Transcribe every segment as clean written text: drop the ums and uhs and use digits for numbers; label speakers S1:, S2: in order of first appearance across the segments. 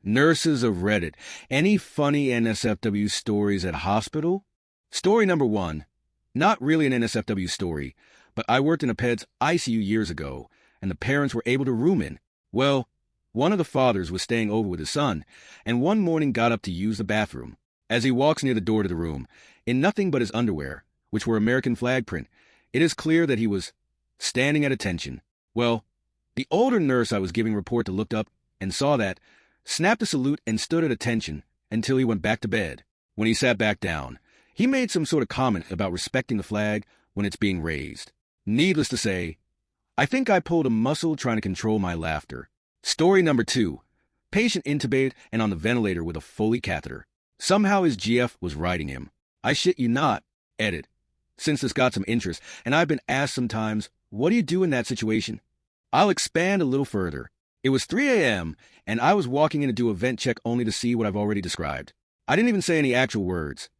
S1: Nurses of Reddit. Any funny NSFW stories at hospital? Story number 1. Not really an NSFW story, but I worked in a PED's ICU years ago, and the parents were able to room in. Well, one of the fathers was staying over with his son, and one morning got up to use the bathroom. As he walks near the door to the room, in nothing but his underwear, which were American flag print, it is clear that he was standing at attention. Well, the older nurse I was giving report to looked up and saw that, snapped a salute and stood at attention until he went back to bed. When he sat back down, he made some sort of comment about respecting the flag when it's being raised. Needless to say, I think I pulled a muscle trying to control my laughter. Story number 2. Patient intubated and on the ventilator with a Foley catheter. Somehow his GF was riding him. I shit you not. Edit. Since this got some interest, and I've been asked sometimes, what do you do in that situation? I'll expand a little further. It was 3 a.m., and I was walking in to do a vent check only to see what I've already described. I didn't even say any actual words.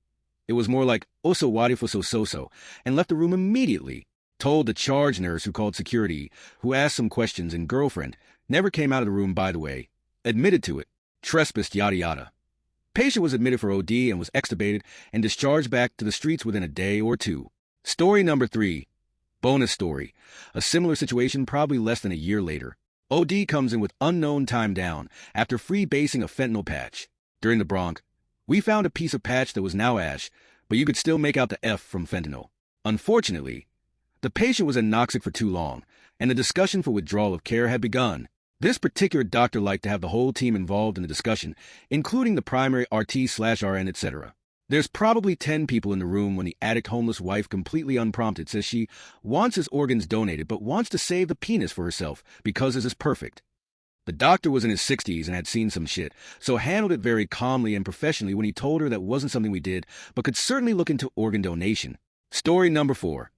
S1: It was more like, oso wadi foso so, and left the room immediately. Told the charge nurse who called security, who asked some questions, and girlfriend, never came out of the room, by the way. Admitted to it. Trespassed, yada yada. Patient was admitted for OD and was extubated and discharged back to the streets within a day or two. Story number 3. Bonus story. A similar situation probably less than a year later. OD comes in with unknown time down after freebasing a fentanyl patch. During the bronch, we found a piece of patch that was now ash, but you could still make out the F from fentanyl. Unfortunately, the patient was anoxic for too long, and the discussion for withdrawal of care had begun. This particular doctor liked to have the whole team involved in the discussion, including the primary RT/RN, etc. There's probably 10 people in the room when the addict homeless wife, completely unprompted, says she wants his organs donated but wants to save the penis for herself because this is perfect. The doctor was in his 60s and had seen some shit, so handled it very calmly and professionally when he told her that wasn't something we did, but could certainly look into organ donation. Story number 4.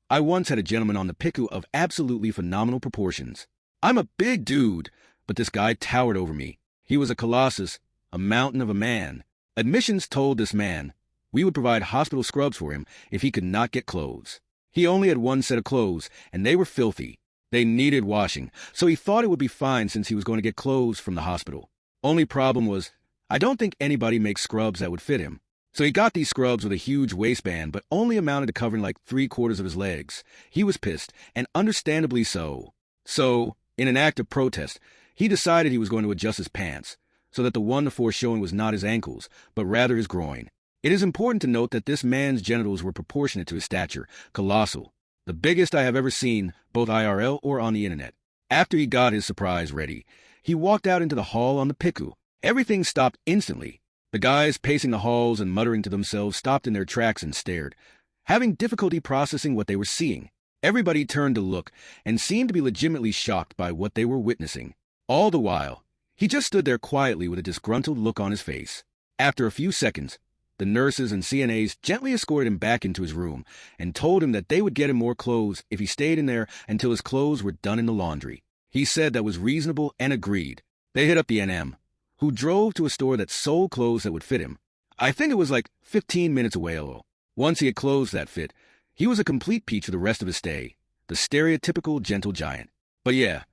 S1: I once had a gentleman on the PICU of absolutely phenomenal proportions. I'm a big dude, but this guy towered over me. He was a colossus, a mountain of a man. Admissions told this man we would provide hospital scrubs for him if he could not get clothes. He only had one set of clothes, and they were filthy. They needed washing, so he thought it would be fine since he was going to get clothes from the hospital. Only problem was, I don't think anybody makes scrubs that would fit him. So he got these scrubs with a huge waistband, but only amounted to covering like 3/4 of his legs. He was pissed, and understandably so. So, in an act of protest, he decided he was going to adjust his pants, so that the one the force showing was not his ankles, but rather his groin. It is important to note that this man's genitals were proportionate to his stature, colossal. The biggest I have ever seen, both IRL or on the internet. After he got his surprise ready, he walked out into the hall on the PICU. Everything stopped instantly. The guys pacing the halls and muttering to themselves stopped in their tracks and stared, having difficulty processing what they were seeing. Everybody turned to look and seemed to be legitimately shocked by what they were witnessing. All the while, he just stood there quietly with a disgruntled look on his face. After a few seconds, the nurses and CNAs gently escorted him back into his room and told him that they would get him more clothes if he stayed in there until his clothes were done in the laundry. He said that was reasonable and agreed. They hit up the NM, who drove to a store that sold clothes that would fit him. I think it was like 15 minutes away, although. Once he had clothes that fit, he was a complete peach for the rest of his stay. The stereotypical gentle giant. But yeah,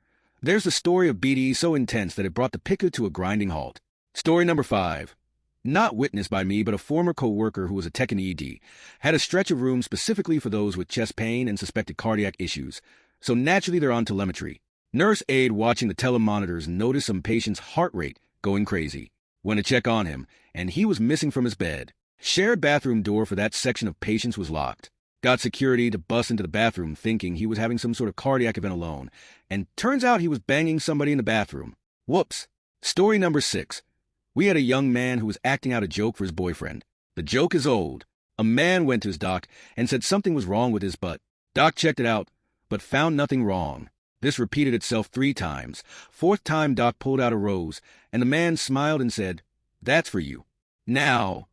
S1: there's the story of BD so intense that it brought the PICU to a grinding halt. Story number 5. Not witnessed by me, but a former co-worker who was a tech in ED, had a stretch of rooms specifically for those with chest pain and suspected cardiac issues, so naturally they're on telemetry. Nurse aide watching the telemonitors noticed some patient's heart rate going crazy. Went to check on him, and he was missing from his bed. Shared bathroom door for that section of patients was locked. Got security to bust into the bathroom thinking he was having some sort of cardiac event alone, and turns out he was banging somebody in the bathroom. Whoops. Story number 6. We had a young man who was acting out a joke for his boyfriend. The joke is old. A man went to his doc and said something was wrong with his butt. Doc checked it out, but found nothing wrong. This repeated itself 3 times. 4th time, Doc pulled out a rose, and the man smiled and said, "That's for you." Now,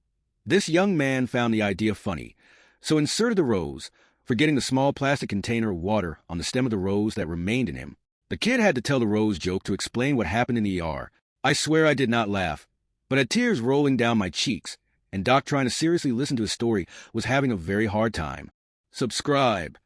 S1: this young man found the idea funny, so inserted the rose, forgetting the small plastic container of water on the stem of the rose that remained in him. The kid had to tell the rose joke to explain what happened in the ER. I swear I did not laugh, but had tears rolling down my cheeks, and Doc, trying to seriously listen to his story, was having a very hard time. Subscribe.